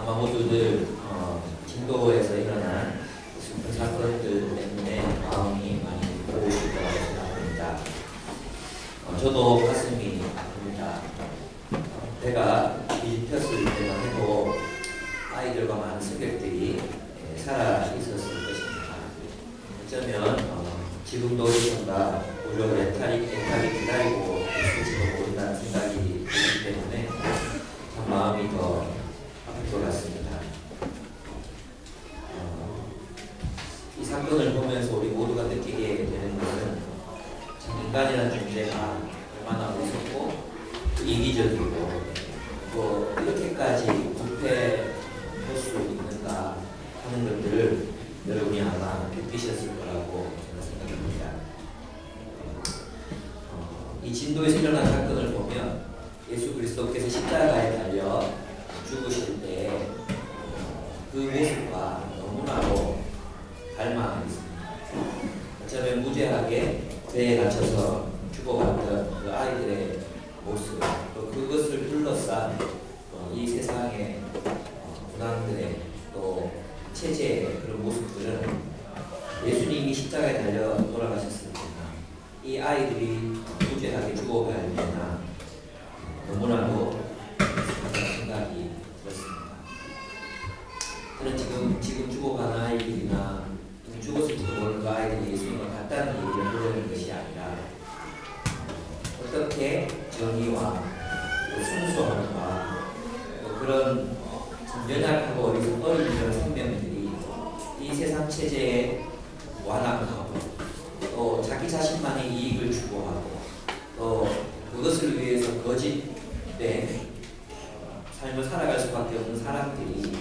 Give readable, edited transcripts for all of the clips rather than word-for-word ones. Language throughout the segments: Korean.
아마 모두들 진도에서 일어난 슬픈 사건들 때문에 마음이 많이 무거우실 거라고 생각합니다. 저도 가슴이 아픕니다. 배가 뒤집혔을 때만 해도 아이들과 많은 승객들이 살아 있었을 것입니다. 어쩌면 지금도 우리가 무료 렌탈이 기다리고 있을지도 모른다는 생각이 들기 때문에 참 마음이 더 아플 것 같습니다. 이 사건을 보면서 우리 모두가 느끼게 되는 것은 참 인간이라는 존재가 얼마나 무섭고 이기적이고 또 이렇게까지 부패할 수 있는가 하는 것들을 여러분이 아마 느끼셨을 거라고 저는 생각합니다. 이 진도에서 일어난 사건을 보면 예수 그리스도께서 십자가에 달려 죽으실 때 그 모습과 너무나도 닮아 있습니다. 어쩌면 무죄하게 배에 갇혀서 죽어갔던 그 아이들의 모습, 또 그것을 둘러싼 이 세상의 문화들의 또 체제의 그런 모습들은 예수님이 십자가에 달려 돌아가셨을 때나 이 아이들이 무죄하게 죽어갈 때나 너무나도 생각이 들었습니다. 저는 지금 죽어가는 아이들이나 죽었을지도 모르는 그 아이들이 예수님과 같다는 얘기를 하려는 것이 아니라 어떻게 정의와 순수함과 그런 연약하고 어린 그런 생명들이 이 세상 체제에 완악하고 또 자기 자신만의 이익을 추구하고 또 그것을 위해서 거짓된 삶을 살아갈 수밖에 없는 사람들이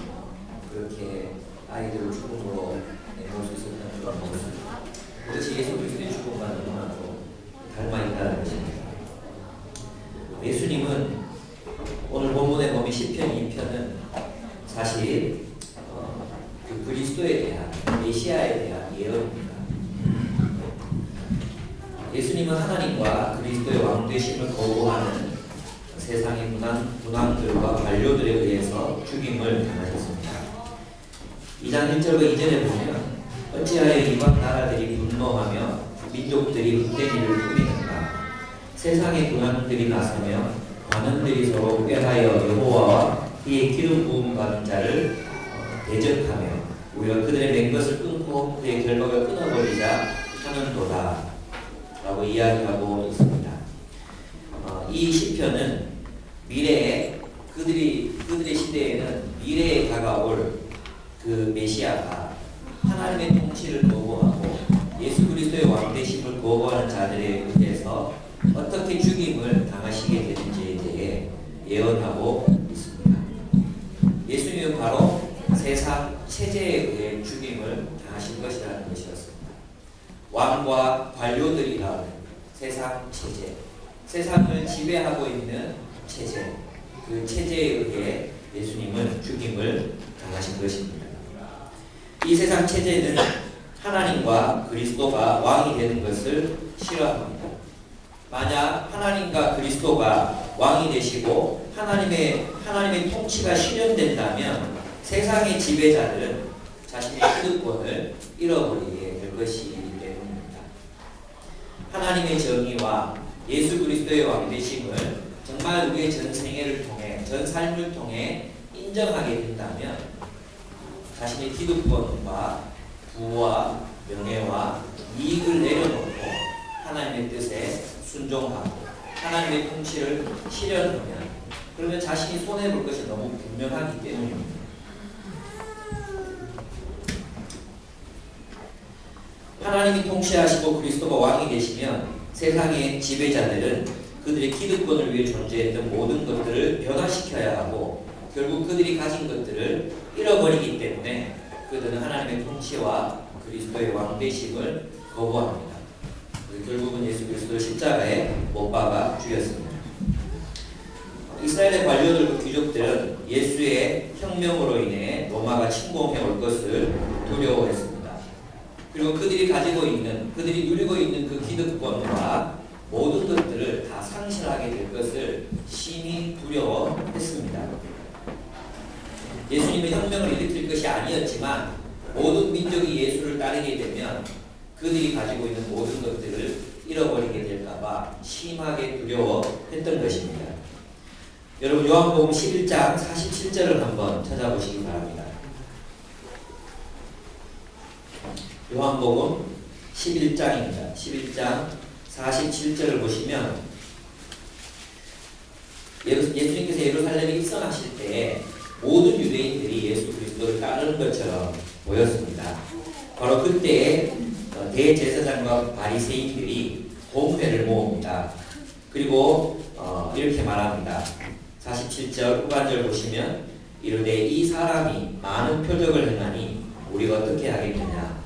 그렇게 아이들을 죽음으로 내몰 수 있었다는 그런 모습, 그것이 예수 그리스도의 죽음과 너무나도 닮아 있다는 것입니다. 예수님은 오늘 본문에 보면 시편 2편은 사실 그 그리스도에 대한 메시아에 대한 예언입니다. 예수님은 하나님과 그리스도의 왕되심을 거부하는 세상의 문왕들과 관료들에 의해서 죽임을 당하셨습니다. 2장 1절과 2절에 보면 어찌하여 이방 나라들이 분노하며 민족들이 헛된 일을 꾸미는가. 세상의 군왕들이 나서며 관원들이 서로 꾀하여 여호와와 그의 기름 부음 받은 자를 대적하며 우리가 그들의 맹 것을 끊고 그의 결박을 끊어버리자 하는도다 라고 이야기하고 있습니다. 이 시편은 미래에 그들의 시대에는 미래에 다가올 그 메시아가 하나님의 통치를 거부하고 예수 그리스도의 왕되심을 거부하는 자들에 의해서 어떻게 죽임을 당하시게 되는지에 대해 예언하고 있습니다. 예수님은 바로 세상 체제에 의해 죽임을 당하신 것이라는 것이었습니다. 왕과 관료들이라는 세상 체제, 세상을 지배하고 있는 체제, 그 체제에 의해 예수님은 죽임을 당하신 것입니다. 이 세상 체제는 하나님과 그리스도가 왕이 되는 것을 싫어합니다. 만약 하나님과 그리스도가 왕이 되시고 하나님의 통치가 실현된다면 세상의 지배자들은 자신의 기득권을 잃어버리게 될 것이기 때문입니다. 하나님의 정의와 예수 그리스도의 왕되심을 정말 우리의 전 생애를 통해, 전 삶을 통해 인정하게 된다면 자신의 기득권과 부와 명예와 이익을 내려놓고 하나님의 뜻에 순종하고 하나님의 통치를 실현하면 그러면 자신이 손해볼 것이 너무 분명하기 때문입니다. 하나님이 통치하시고 그리스도가 왕이 되시면 세상의 지배자들은 그들의 기득권을 위해 존재했던 모든 것들을 변화시켜야 하고 결국 그들이 가진 것들을 잃어버리기 때문에 그들은 하나님의 통치와 그리스도의 왕되심을 거부합니다. 결국은 예수 그리스도를 십자가에 못 박아 죽였습니다. 이스라엘의 관료들과 귀족들은 예수의 혁명으로 인해 로마가 침공해 올 것을 두려워했습니다. 그리고 그들이 누리고 있는 그 기득권과 모든 것들을 다 상실하게 될 것을 심히 두려워했습니다. 예수님의 혁명을 일으킬 것이 아니었지만 모든 민족이 예수를 따르게 되면 그들이 가지고 있는 모든 것들을 잃어버리게 될까봐 심하게 두려워했던 것입니다. 여러분 요한복음 11장 47절을 한번 찾아보시기 바랍니다. 요한복음 11장입니다. 11장 47절을 보시면 예수님께서 예루살렘에 입성하실 때 모든 유대인들이 예수 그리스도를 따르는 것처럼 보였습니다. 바로 그때 대제사장과 바리새인들이 공회를 모읍니다. 그리고 이렇게 말합니다. 47절 후반절 보시면 이르되 이 사람이 많은 표적을 행하니 우리가 어떻게 하겠느냐.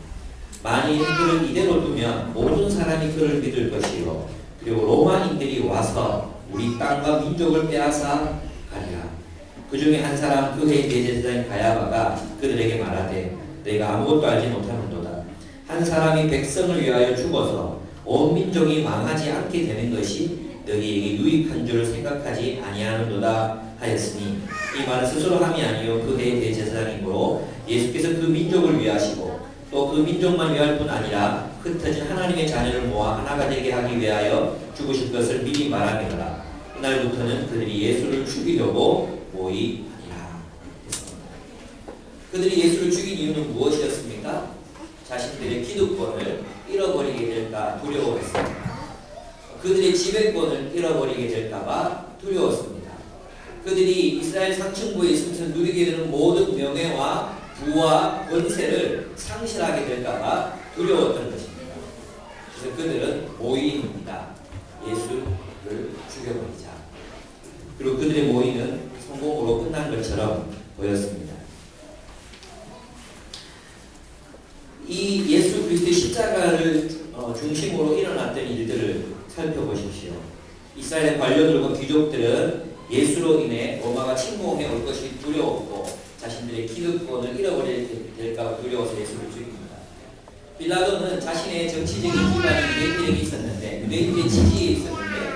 만일 그를 이대로 두면 모든 사람이 그를 믿을 것이요 그리고 로마인들이 와서 우리 땅과 민족을 빼앗아 가리라. 그 중에 한 사람 그 해의 대제사장인 가야바가 그들에게 말하되 내가 아무것도 알지 못하는도다. 한 사람이 백성을 위하여 죽어서 온 민족이 망하지 않게 되는 것이 너희에게 유익한 줄 생각하지 아니하는도다 하였으니 이 말은 스스로 함이 아니요 그 해의 대제사장이므로 예수께서 그 민족을 위하시고 또 그 민족만 위할 뿐 아니라 흩어진 하나님의 자녀를 모아 하나가 되게 하기 위하여 죽으실 것을 미리 말하느니라. 그날부터는 그들이 예수를 죽이려고 모이니라. 그들이 예수를 죽인 이유는 무엇이었습니까? 자신들의 기득권을 잃어버리게 될까 두려워했습니다. 그들의 지배권을 잃어버리게 될까봐 두려웠습니다. 그들이 이스라엘 상층부에 있으면서 누리게 되는 모든 명예와 부와 권세를 상실하게 될까봐 두려웠던 것입니다. 그래서 그들은 모임입니다. 예수를 죽여버리자. 그리고 그들의 모임은 성공으로 끝난 것처럼 보였습니다. 이 예수 그리스도의 십자가를 중심으로 일어났던 일들을 살펴보십시오. 이스라엘의 관료들과 귀족들은 예수로 인해 로마가 침공해 올 것이 두려웠고 자신들의 기득권을 잃어버리게 될까 두려워서 예수를 죽입니다. 빌라도는 자신의 정치적인 기반이 유대인들에게 있었는데 유대인들의 지지에 있었는데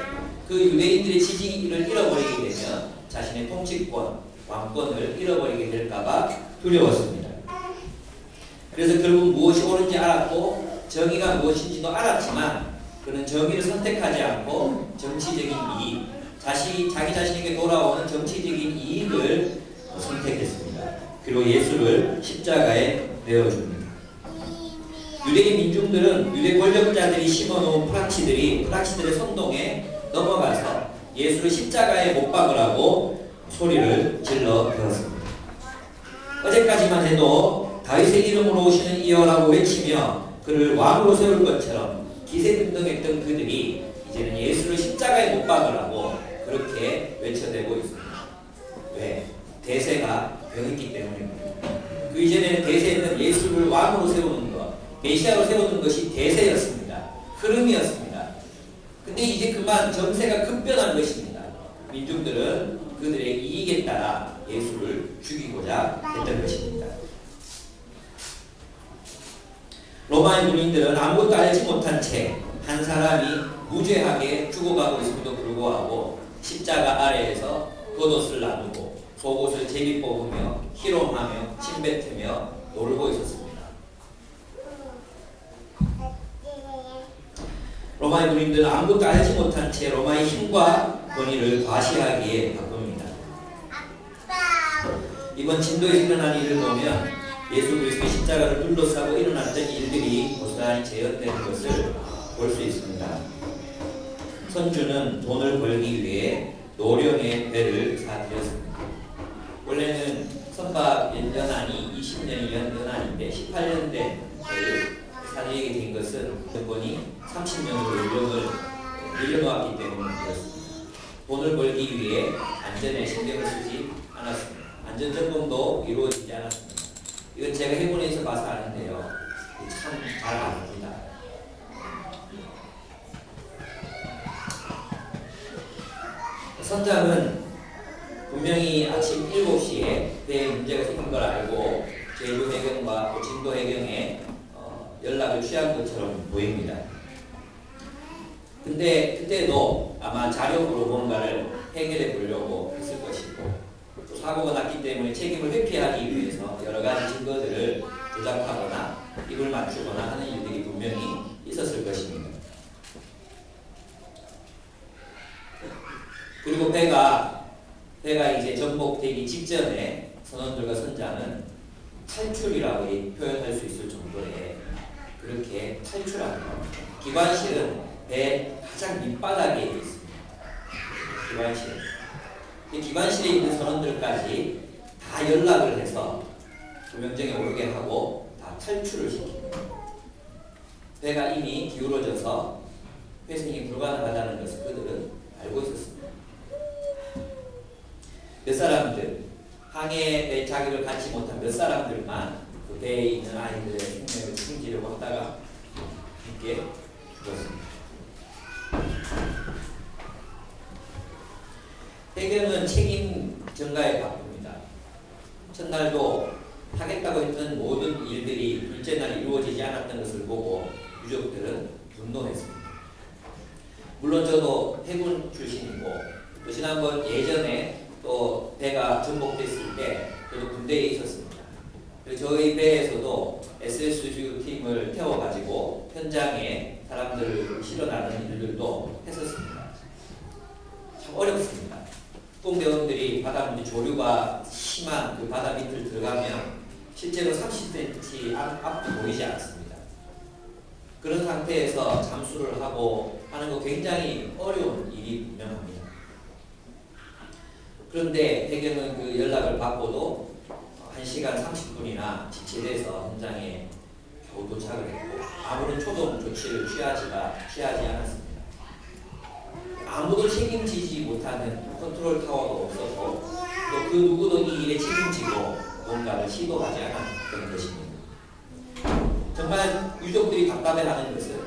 그 유대인들의 지지를 잃어버리게 되면 자신의 통치권, 왕권을 잃어버리게 될까봐 두려웠습니다. 그래서 결국 무엇이 옳은지 알았고 정의가 무엇인지도 알았지만 그는 정의를 선택하지 않고 정치적인 이익, 자기 자신에게 돌아오는 정치적인 이익을 선택했습니다. 그리고 예수를 십자가에 내어줍니다. 유대인 민중들은 유대 권력자들이 심어놓은 프락치들의 선동에 넘어가서 예수를 십자가에 못 박으라고 소리를 질러 대었습니다. 어제까지만 해도 다윗의 이름으로 오시는 이여라고 외치며 그를 왕으로 세울 것처럼 기세등등했던 그들이 이제는 예수를 십자가에 못 박으라고 그렇게 외쳐대고 있습니다. 왜? 대세가 변했기 때문입니다. 그 이전에는 대세는 예수를 왕으로 세우는 것, 메시아로 세우는 것이 대세였습니다. 흐름이었습니다. 근데 이제 그만 정세가 급변한 것입니다. 민중들은 그들의 이익에 따라 예수를 죽이고자 했던 것입니다. 로마의 군인들은 아무것도 알지 못한 채 한 사람이 무죄하게 죽어가고 있음에도 불구하고 십자가 아래에서 겉옷을 나누고 속옷을 제비 뽑으며 희롱하며 침뱉으며 놀고 있었습니다. 로마의 군인들은 아무것도 알지 못한 채 로마의 힘과 권위를 과시하기에 바쁩니다. 이번 진도에서 일어난 일을 보면 예수 그리스도의 십자가를 둘러싸고 일어났던 일들이 고스란히 재현되는 것을 볼 수 있습니다. 선주는 돈을 벌기 위해 노령의 배를 사들였습니다. 원래는 선박 연한이 20년이 연한인데 18년 된 배를 사들이게 된 것은 등본이 30년으로 밀려놓았기 때문이었습니다. 돈을 벌기 위해 안전에 신경을 쓰지 않았습니다. 안전점검도 이루어지지 않았습니다. 이건 제가 해군에서 봐서 아는데요. 참 잘 압니다. 선장은 분명히 아침 7시에 배에 문제가 생긴 걸 알고 제주 해경과 또 진도 해경에 연락을 취한 것처럼 보입니다. 근데 그때도 아마 자력으로 뭔가를 해결해 보려고 했을 것이고 또 사고가 났기 때문에 책임을 회피하기 위해서 여러 가지 증거들을 조작하거나 입을 맞추거나 하는 일들이 분명히 있었을 것입니다. 그리고 배가 이제 전복되기 직전에 선원들과 선장은 탈출이라고 표현할 수 있을 정도의 그렇게 탈출합니다. 기관실은 배 가장 밑바닥에 있습니다. 기관실에 있는 선원들까지 다 연락을 해서 조명정에 오르게 하고 다 탈출을 시킵니다. 배가 이미 기울어져서 회생이 불가능하다는 것을 그들은 알고 있었습니다. 몇 사람들, 항해에 자기를 갖지 못한 몇 사람들만 그 배에 있는 아이들의 생명을 책임지려고 하다가 함께 죽었습니다. 해경은 책임 전가에 바쁩니다. 첫날도 하겠다고 했던 모든 일들이 둘째 날 이루어지지 않았던 것을 보고 유족들은 분노했습니다. 물론 저도 해군 출신이고 또 지난번 예전에 또 배가 전복됐을 때 저도 군대에 있었습니다. 그래서 저희 배에서도 SSU 팀을 태워가지고 현장에 사람들을 실어나가는 일들도 했었습니다. 참 어렵습니다. 특공대원들이 바다 밑 조류가 심한 그 바다 밑을 들어가면 실제로 30cm 앞도 보이지 않습니다. 그런 상태에서 잠수를 하고 하는 거 굉장히 어려운 일이 분명합니다. 그런데 해경은 그 연락을 받고도 1시간 30분이나 지체돼서 현장에 겨우 도착을 했고 아무런 초동 조치를 취하지 않았습니다. 아무도 책임지지 못하는 컨트롤 타워가 없었고 또 그 누구도 이 일에 책임지고 뭔가를 시도하지 않았던 것입니다. 정말 유족들이 답답해하는 것은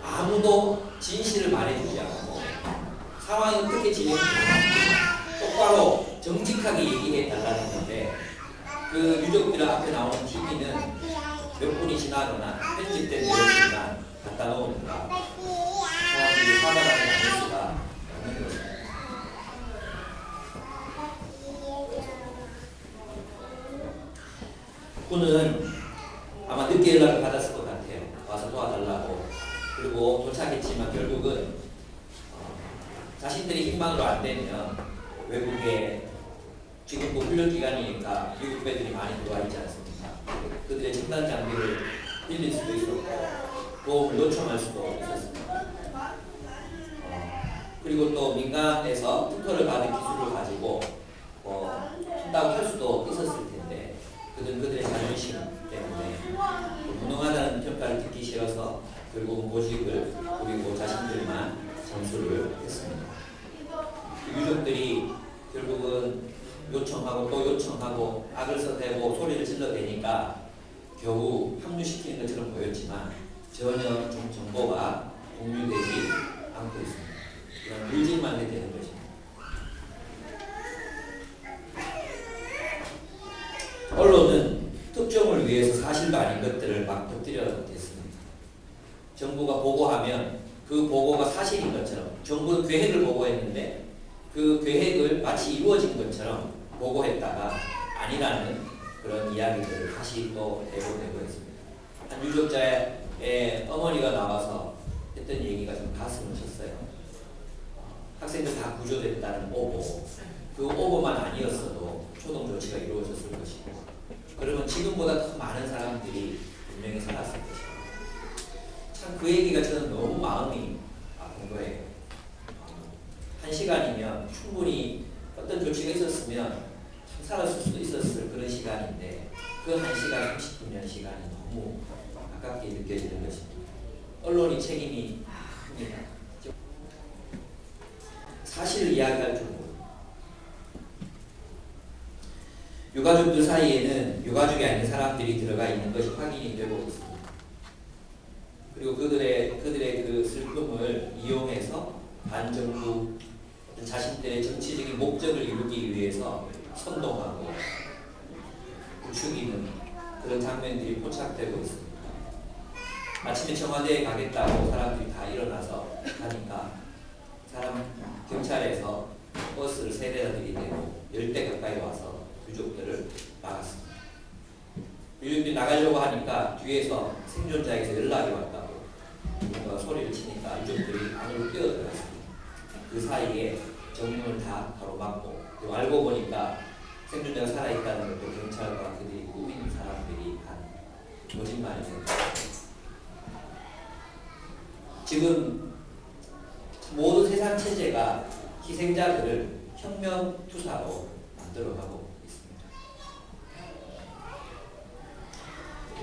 아무도 진실을 말해주지 않고 상황이 어떻게 진행되는지 똑바로 정직하게 얘기해달라는 건데 그 유족들 앞에 나오는 TV는 몇 분이 지나거나 편집된 내용들만 갖다 놓으니까 사람들이 화가 나지 않을 수가 없는 것입니다. 군은 아마 늦게 연락을 받았을 것 같아요. 와서 도와달라고. 그리고 도착했지만 결국은 자신들이 희망으로 안 되면 외국에 지금 뭐 훈련 기간이니까 미국 배들이 많이 들어와 있지 않습니까? 그들의 첨단 장비를 빌릴 수도 있었고 도움을 요청할 수도 있었습니다. 그리고 또 민간에서 특허를 받은 기술을 가지고 한다고 할 수도 있었을 텐데 그들의 자존심 때문에 무능하다는 평가를 듣기 싫어서 결국은 보직을 그리고 자신들만 전수를 했습니다. 유족들이 결국은 요청하고 또 요청하고 악을 써대고 소리를 질러대니까 겨우 합류시키는 것처럼 보였지만 전혀 정보가 공유되지 않고 있습니다. 그런 물질만 되는 것입니다. 언론은 특종을 위해서 사실도 아닌 것들을 막 덮드려댔습니다. 정부가 보고하면 그 보고가 사실인 것처럼 정부는 계획을 보고했는데 그 계획을 마치 이루어진 것처럼 보고했다가 아니라는 그런 이야기들을 다시 또 대보내고 했습니다. 한 유족자의 어머니가 나와서 했던 얘기가 좀 가슴을 쳤어요. 학생들 다 구조됐다는 오보, 그 오보만 아니었어도 초동 조치가 이루어졌을 것이고 그러면 지금보다 더 많은 사람들이 분명히 살았을 것이고 참 그 얘기가 저는 너무 마음이 아픈 거예요. 1시간이면 충분히 어떤 조치가 있었으면 참 살았을 수도 있었을 그런 시간인데 그 1시간 30분이라는 시간이 너무 아깝게 느껴지는 것입니다. 언론이 책임이 큽니다. 사실을 이야기할 줄 모릅니다. 유가족들 사이에는 유가족이 아닌 사람들이 들어가 있는 것이 확인이 되고 있습니다. 그리고 그들의 그 슬픔을 이용해서 반정부 자신들의 정치적인 목적을 이루기 위해서 선동하고 부추기는 그런 장면들이 포착되고 있습니다. 아침에 청와대에 가겠다고 사람들이 다 일어나서 가니까 경찰에서 버스를 3대나 들이대고 10대 가까이 와서 유족들을 막았습니다. 유족들이 나가려고 하니까 뒤에서 생존자에서 연락이 왔다고 뭔가 소리를 치니까 유족들이 안으로 뛰어들어갔습니다. 그 사이에 정문을 다 가로막고, 그리고 알고 보니까 생존자가 살아있다는 것도 경찰과 그들이 꾸민 사람들이 한 거짓말이었습니다. 지금 모든 세상 체제가 희생자들을 혁명투사로 만들어가고 있습니다.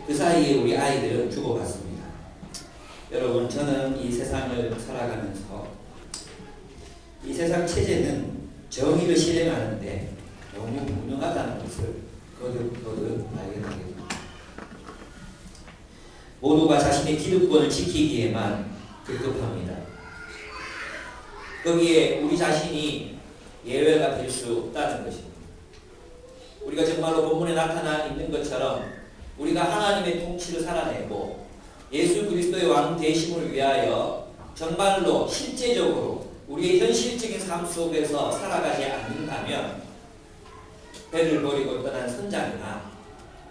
그 사이에 우리 아이들은 죽어갔습니다. 여러분, 저는 이 세상을 살아가면서 이 세상 체제는 정의를 실행하는데 너무 무능하다는 것을 거듭거듭 발견하게 됩니다. 모두가 자신의 기득권을 지키기에만 급급합니다. 거기에 우리 자신이 예외가 될 수 없다는 것입니다. 우리가 정말로 본문에 나타나 있는 것처럼 우리가 하나님의 통치를 살아내고 예수 그리스도의 왕 되심을 위하여 정말로 실제적으로 우리의 현실적인 삶 속에서 살아가지 않는다면 배를 버리고 떠난 선장이나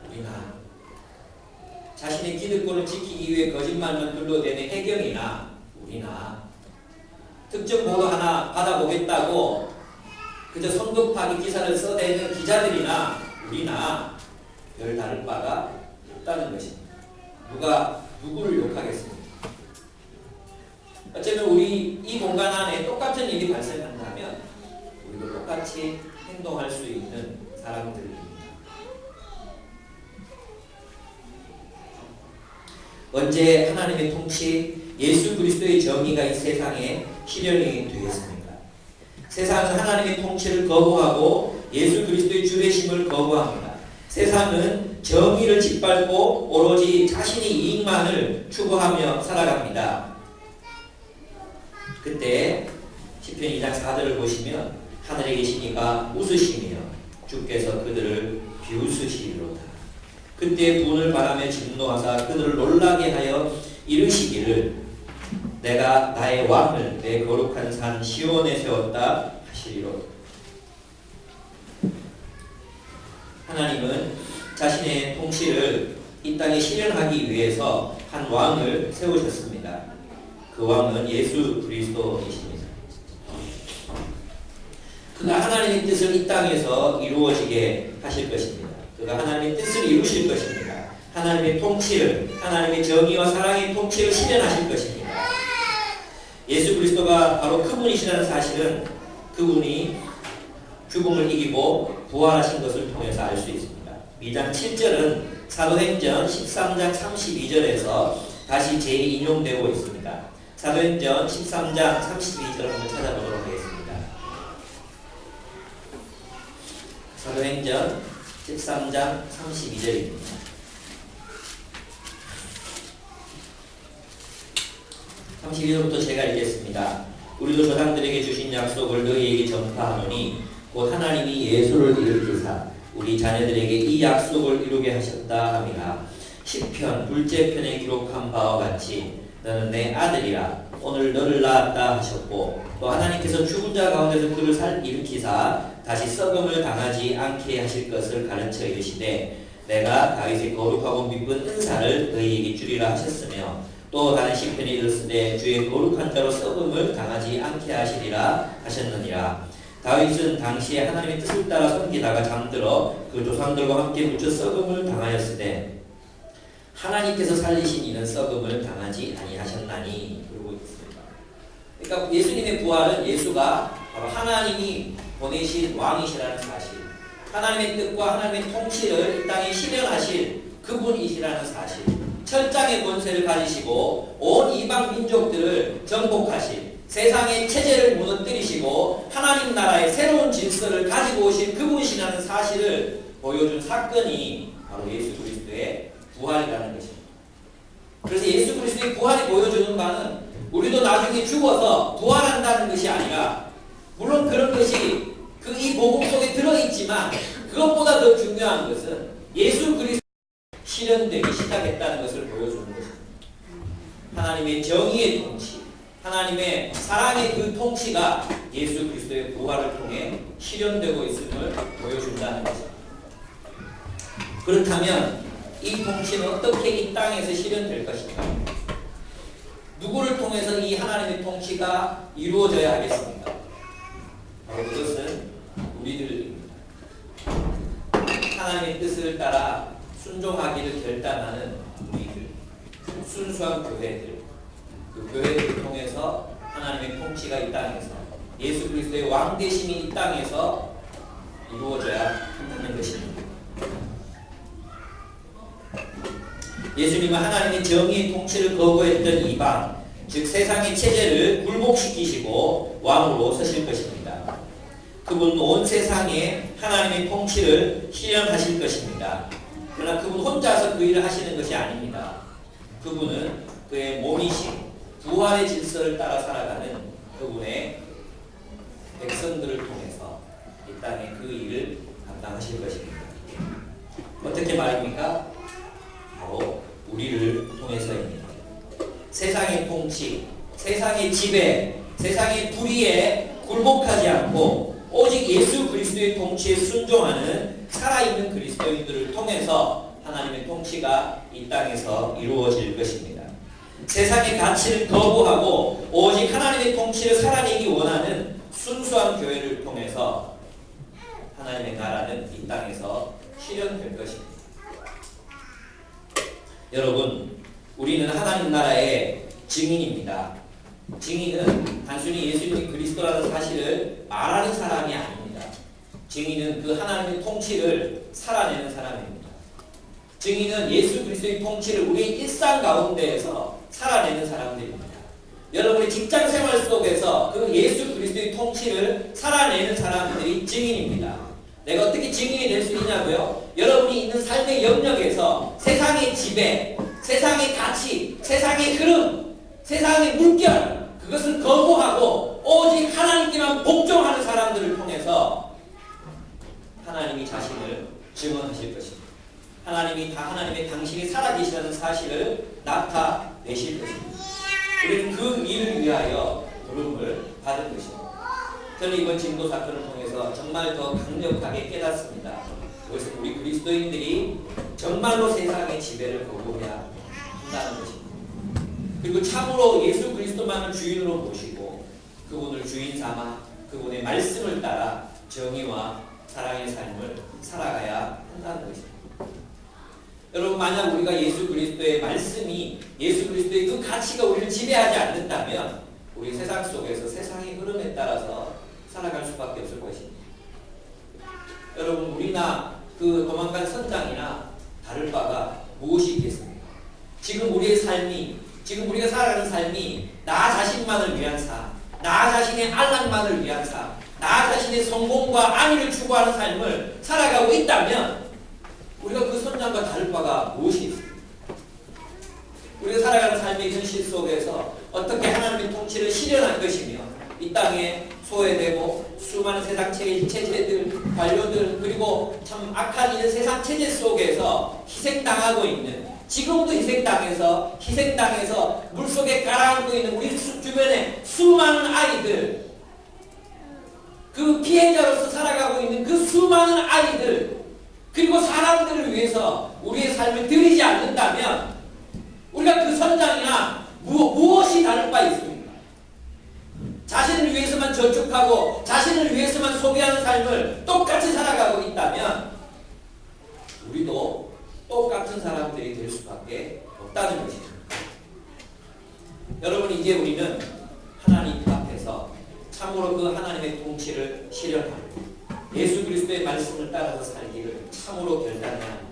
우리나 자신의 기득권을 지키기 위해 거짓말만 둘러대는 해경이나 우리나 특정 보도 하나 받아보겠다고 그저 성급하게 기사를 써대는 기자들이나 우리나 별 다를 바가 없다는 것입니다. 누가 누구를 욕하겠습니까? 어쩌면 우리 이 공간 안에 똑같은 일이 발생한다면 우리도 똑같이 행동할 수 있는 사람들입니다. 언제 하나님의 통치, 예수 그리스도의 정의가 이 세상에 실현이 되겠습니까? 세상은 하나님의 통치를 거부하고 예수 그리스도의 주되심을 거부합니다. 세상은 정의를 짓밟고 오로지 자신의 이익만을 추구하며 살아갑니다. 그때 시편 2장 4절을 보시면 하늘에 계신 이가 웃으시며 주께서 그들을 비웃으시리로다. 그때 분을 바라며 진노하사 그들을 놀라게 하여 이르시기를 내가 나의 왕을 내 거룩한 산 시온에 세웠다 하시리로다. 하나님은 자신의 통치를 이 땅에 실현하기 위해서 한 왕을 세우셨습니다. 그 왕은 예수 그리스도이십니다. 그가 하나님의 뜻을 이 땅에서 이루어지게 하실 것입니다. 그가 하나님의 뜻을 이루실 것입니다. 하나님의 통치를, 하나님의 정의와 사랑의 통치를 실현하실 것입니다. 예수 그리스도가 바로 그분이시라는 사실은 그분이 죽음을 이기고 부활하신 것을 통해서 알 수 있습니다. 2장 7절은 사도행전 13장 32절에서 다시 재인용되고 있습니다. 사도행전 13장 32절을 한번 찾아보도록 하겠습니다. 사도행전 13장 32절입니다. 32절부터 제가 읽겠습니다. 우리도 조상들에게 주신 약속을 너희에게 전파하노니 곧 하나님이 예수를 일으키사 우리 자녀들에게 이 약속을 이루게 하셨다 함이라. 시편 둘째 편에 기록한 바와 같이 너는 내 아들이라 오늘 너를 낳았다 하셨고 또 하나님께서 죽은 자 가운데서 그를 일으키사 다시 썩음을 당하지 않게 하실 것을 가르쳐 이르시되 내가 다윗의 거룩하고 미쁜 은사를 너희에게 주리라 하셨으며 또 다른 시편에 이르시되 주의 거룩한 자로 썩음을 당하지 않게 하시리라 하셨느니라. 다윗은 당시에 하나님의 뜻을 따라 섬기다가 잠들어 그 조상들과 함께 묻혀 썩음을 당하였으되 하나님께서 살리신 이는 썩음을 당하지 아니하셨나니. 그러고 있습니다. 그러니까 예수님의 부활은 예수가 바로 하나님이 보내신 왕이시라는 사실, 하나님의 뜻과 하나님의 통치를 이 땅에 실현하실 그분이시라는 사실, 철장의 권세를 가지시고 온 이방 민족들을 정복하실, 세상의 체제를 무너뜨리시고 하나님 나라의 새로운 질서를 가지고 오신 그분이시라는 사실을 보여준 사건이 바로 예수 그리스도의 부활이라는 것입니다. 그래서 예수 그리스도의 부활이 보여주는 바는 우리도 나중에 죽어서 부활한다는 것이 아니라, 물론 그런 것이 이 복음 속에 들어있지만 그것보다 더 중요한 것은 예수 그리스도 실현되기 시작했다는 것을 보여주는 것입니다. 하나님의 정의의 통치, 하나님의 사랑의 그 통치가 예수 그리스도의 부활을 통해 실현되고 있음을 보여준다는 것입니다. 그렇다면 이 통치는 어떻게 이 땅에서 실현될 것인가? 누구를 통해서 이 하나님의 통치가 이루어져야 하겠습니까? 바로 그것은 우리들입니다. 하나님의 뜻을 따라 순종하기를 결단하는 우리들, 순수한 교회들, 그 교회들을 통해서 하나님의 통치가 이 땅에서, 예수 그리스도의 왕되심이 이 땅에서 이루어져야 한다는 것입니다. 예수님은 하나님의 정의의 통치를 거부했던 이방, 즉 세상의 체제를 굴복시키시고 왕으로 서실 것입니다. 그분은 온 세상에 하나님의 통치를 실현하실 것입니다. 그러나 그분 혼자서 그 일을 하시는 것이 아닙니다. 그분은 그의 몸이신 부활의 질서를 따라 살아가는 그분의 백성들을 통해서 이 땅에 그 일을 감당하실 것입니다. 어떻게 말입니까? 바로 우리를 통해서입니다. 세상의 통치, 세상의 지배, 세상의 불의에 굴복하지 않고 오직 예수 그리스도의 통치에 순종하는 살아있는 그리스도인들을 통해서 하나님의 통치가 이 땅에서 이루어질 것입니다. 세상의 가치를 거부하고 오직 하나님의 통치를 살아내기 원하는 순수한 교회를 통해서 하나님의 나라는 이 땅에서 실현될 것입니다. 여러분, 우리는 하나님 나라의 증인입니다. 증인은 단순히 예수님이 그리스도라는 사실을 말하는 사람이 아닙니다. 증인은 그 하나님의 통치를 살아내는 사람입니다. 증인은 예수 그리스도의 통치를 우리의 일상 가운데에서 살아내는 사람들입니다. 여러분의 직장 생활 속에서 그 예수 그리스도의 통치를 살아내는 사람들이 증인입니다. 내가 어떻게 증인이 될 수 있냐고요? 여러분이 있는 삶의 영역에서 세상의 지배, 세상의 가치, 세상의 흐름, 세상의 물결, 그것을 거부하고 오직 하나님께만 복종하는 사람들을 통해서 하나님이 자신을 증언하실 것입니다. 하나님이 다 하나님의 당신이 살아계시다는 사실을 나타내실 것입니다. 우리는 그 일을 위하여 부름을 받은 것입니다. 저는 이번 진도 사건을 통해서 정말 더 강력하게 깨닫습니다. 그것은 우리 그리스도인들이 정말로 세상의 지배를 거부해야 한다는 것입니다. 그리고 참으로 예수 그리스도만을 주인으로 모시고 그분을 주인 삼아 그분의 말씀을 따라 정의와 사랑의 삶을 살아가야 한다는 것입니다. 여러분, 만약 우리가 예수 그리스도의 말씀이 예수 그리스도의 그 가치가 우리를 지배하지 않는다면 우리 세상 속에서 세상의 흐름에 따라서 살아갈 수밖에 없을 것입니다. 여러분, 우리나 그 도망간 선장이나 다를 바가 무엇이 있겠습니까? 지금 우리의 삶이, 지금 우리가 살아가는 삶이 나 자신만을 위한 삶, 나 자신의 안락만을 위한 삶, 나 자신의 성공과 안위를 추구하는 삶을 살아가고 있다면 우리가 그 선장과 다를 바가 무엇이 있습니까? 우리가 살아가는 삶의 현실 속에서 어떻게 하나님의 통치를 실현할 것이며 이 땅에 소외되고 수많은 세상 체제들, 관료들, 그리고 참 악한 이런 세상 체제 속에서 희생당하고 있는, 지금도 희생당해서 물속에 가라앉고 있는 우리 주변에 수많은 아이들, 그 피해자로서 살아가고 있는 그 수많은 아이들, 그리고 사람들을 위해서 우리의 삶을 드리지 않는다면 우리가 그 선장이나 무엇이 다를 바 있습니까? 자신을 위해서만 저축하고 자신을 위해서만 소비하는 삶을 똑같이 살아가고 있다면 우리도 똑같은 사람들이 될 수밖에 없다는 것입니다. 여러분, 이제 우리는 하나님 앞에서 참으로 그 하나님의 통치를 실현하고 예수 그리스도의 말씀을 따라서 살기를 참으로 결단해야 합니다.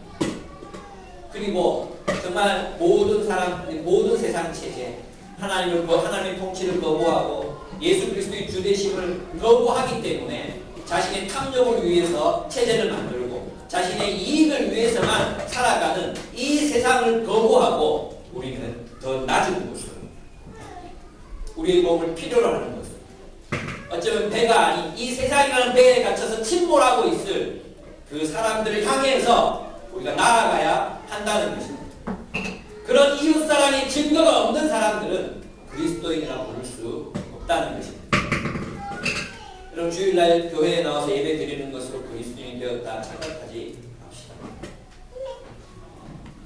그리고 정말 모든 사람, 모든 세상 체제, 하나님의 통치를 거부하고 예수 그리스도의 주되심을 거부하기 때문에 자신의 탐욕을 위해서 체제를 만들고 자신의 이익을 위해서만 살아가는 이 세상을 거부하고 우리는 더 낮은 곳으로 우리의 몸을 필요로 하는 것으로 어쩌면 배가 아닌 이 세상이라는 배에 갇혀서 침몰하고 있을 그 사람들을 향해서 우리가 나아가야 한다는 것입니다. 그런 이웃사랑의 증거가 없는 사람들은 그 그리스도인이라 부를 수 없다는 것입니다. 여러분 주일날 교회에 나와서 예배 드리는 것으로 그리스도인이 되었다 착각하지 맙시다.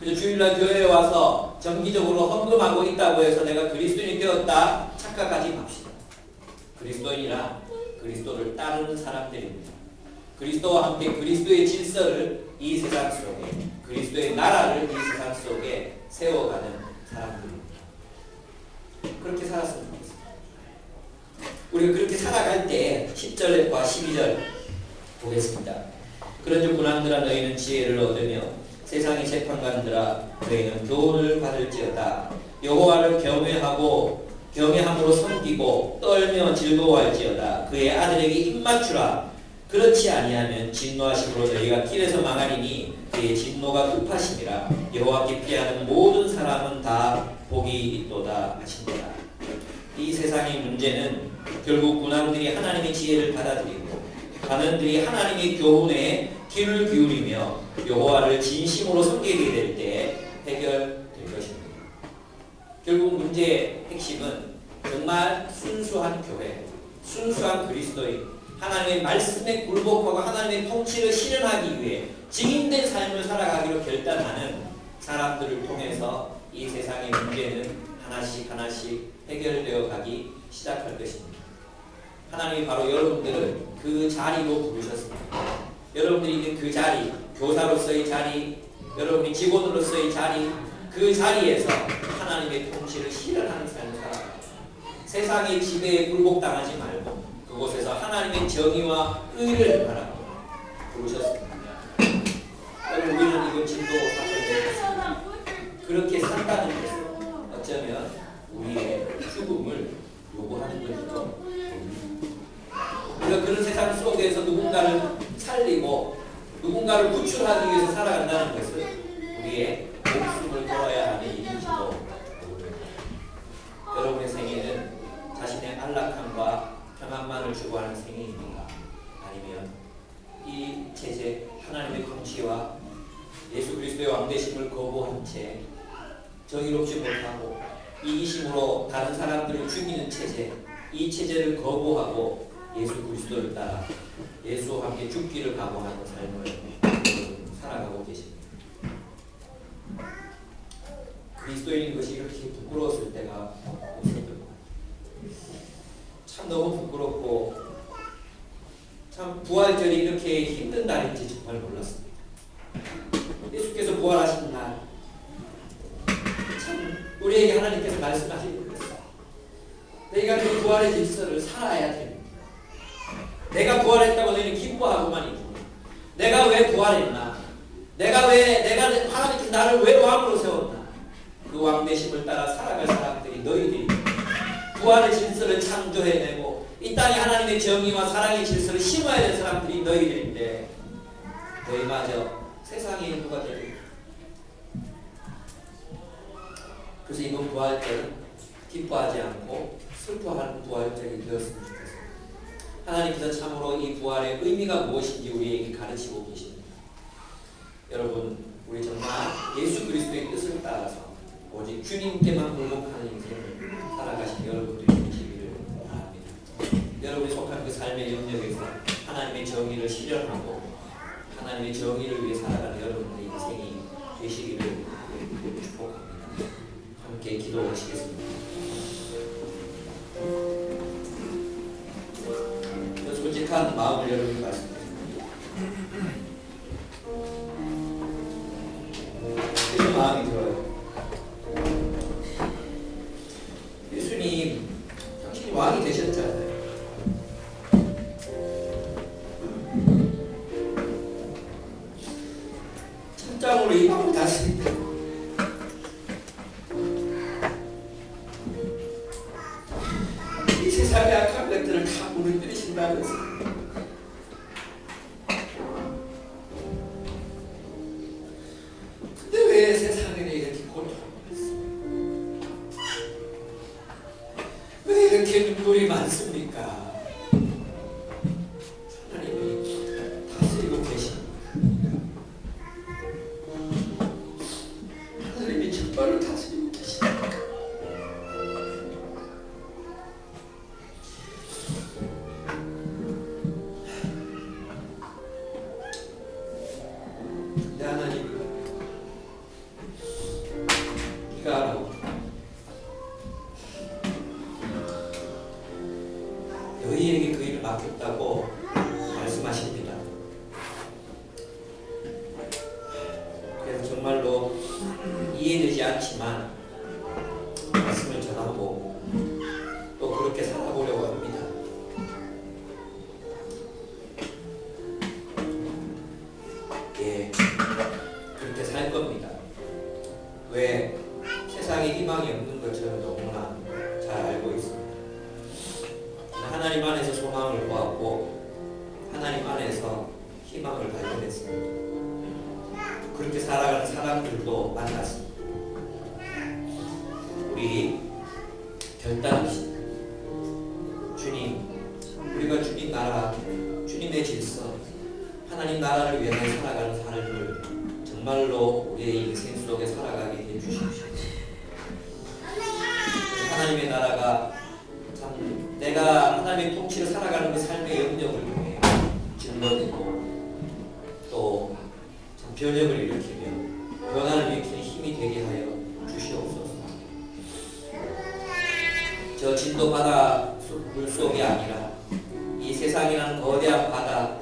그래서 주일날 교회에 와서 정기적으로 헌금하고 있다고 해서 내가 그리스도인이 되었다 착각하지 맙시다. 그리스도인이라 그리스도를 따르는 사람들입니다. 그리스도와 함께 그리스도의 질서를 이 세상 속에, 그리스도의 나라를 이 세상 속에 세워가는 사람들입니다. 그렇게 살았으면 좋겠습니다. 우리가 그렇게 살아갈 때 10절과 12절 보겠습니다. 그런즉 고난들아 너희는 지혜를 얻으며 세상의 재판관들아 너희는 교훈을 받을지어다. 여호와를 경외함으로 섬기고 떨며 즐거워할지어다. 그의 아들에게 입맞추라. 그렇지 아니하면 진노하심으로 너희가 길에서 망하리니 그의 진노가 급하심이라. 여호와께 피하는 모든 사람은 다 복이 있도다 하신다. 이 세상의 문제는 결국 군왕들이 하나님의 지혜를 받아들이고 관원들이 하나님의 교훈에 귀를 기울이며 여호와를 진심으로 섬기게 될 때 해결될 것입니다. 결국 문제의 핵심은 정말 순수한 교회, 순수한 그리스도인, 하나님의 말씀에 굴복하고 하나님의 통치를 실현하기 위해 증인된 삶을 살아가기로 결단하는 사람들을 통해서 이 세상의 문제는 하나씩 하나씩 해결되어 가기 시작할 것입니다. 하나님이 바로 여러분들을 그 자리로 부르셨습니다. 여러분들이 있는 그 자리, 교사로서의 자리, 여러분이 직원으로서의 자리, 그 자리에서 하나님의 통치를 실현하는 삶을 살아가요. 세상의 지배에 굴복당하지 말고 그곳에서 하나님의 정의와 의를 바라고 부르셨습니다. 여러분 우리는 이거 진도 사건을 그렇게 산다는 것은 어쩌면 우리의 죽음을 요구하는 것이죠. 우리가 그런 세상 속에서 누군가를 살리고 누군가를 구출하기 위해서 살아간다는 것은 우리의 목숨을 걸어야 하는 일인지도 모릅니다. 여러분의 생애는 자신의 안락함과 평안만을 추구하는 생애입니까? 아니면 이 체제 하나님의 통치와 예수 그리스도의 왕되심을 거부한 채 정의롭지 못하고 이기심으로 다른 사람들을 죽이는 체제, 이 체제를 거부하고 예수 그리스도를 따라 예수와 함께 죽기를 각오하는 삶을 살아가고 계십니다. 그리스도인인 것이 이렇게 부끄러웠을 때가 없었던 것 같아요. 참 너무 부끄럽고 참 부활절이 이렇게 힘든 날인지 정말 몰랐습니다. 예수께서 부활하신 날 참 우리에게 하나님께서 말씀하시는 것입니다. 내가 그 부활의 질서를 살아야 됩니다. 내가 부활했다고 너희는 기뻐하고만 있고 내가 왜 부활했나? 내가 하나님께서 나를 왜 왕으로 세웠나? 그 왕되심을 따라 살아갈 사람들이 너희들이 부활의 질서를 창조해내고 이 땅에 하나님의 정의와 사랑의 질서를 심어야 될 사람들이 너희들인데 너희마저 세상의 일부가 되고 그래서 이번 부활절은 기뻐하지 않고 슬퍼하는 부활절이 되었으면 좋겠습니다. 하나님께서 참으로 이 부활의 의미가 무엇인지 우리에게 가르치고 계십니다. 여러분 우리 정말 예수 그리스도의 뜻을 따라서 오직 주님께만 굴복하는 인생을 살아가신 여러분들이 되시기를 바랍니다. 여러분이 속한 그 삶의 영역에서 하나님의 정의를 실현하고 하나님의 정의를 위해 살아가는 여러분들의 인생이 되시기를 축복합니다. 함께 기도하시겠습니다. 솔직한 마음을 여러분께 말씀드립니다. 그런 마음이 들어요. 예수님, 당신이 왕이 되셨잖아요. 천장으로 이 밤을 다스린다. 이 세상의 악한 것들을 다 무너뜨리신다면서. 근데 왜 세상에 이렇게 고통을 했습니까? 왜 이렇게 눈물이 많습니까? 하나님이 다스리고 계십니다. 하나님이 정말로 다스리고 계십니다. 맡겼다고 말씀하십니다. 그래서 정말로 이해되지 않지만 말씀을 전하고 또 그렇게 살아보려고 합니다. 예, 그렇게 살 겁니다. 왜? 세상에 희망이 없는 것처럼 너무나 잘 알고 있습니다. 하나님 안에서 소망을 보았고 하나님 안에서 희망을 발견했습니다. 그렇게 살아가는 사람들도 만났습니다. 우리 결단합시다. 주님, 우리가 주님 나라, 주님의 질서, 하나님 나라를 위해 살아가는 삶을 정말로 우리의 인생 속에 살아가게 해주십시오. 하나님의 나라가 참 내가 하나님의 통치를 살아가는 그 삶의 영역을 통해 증거되고 또 참 변혁을 일으키며 변화를 일으키는 힘이 되게 하여 주시옵소서. 저 진도 바다 물속이 아니라 이 세상이라는 거대한 바다,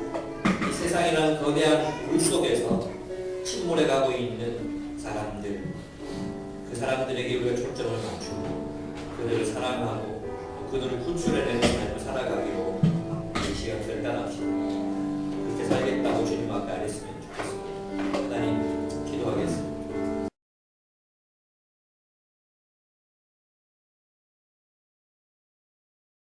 이 세상이라는 거대한 물 속에서 침몰해 가고 있는 사람들, 그 사람들에게 우리가 초점을 맞추고 그들을 사랑하고 그들을 구출해내는 삶을 살아가기로 이 시간 결단합시다. 그렇게 살겠다고 주님 앞에 아뢰습니다.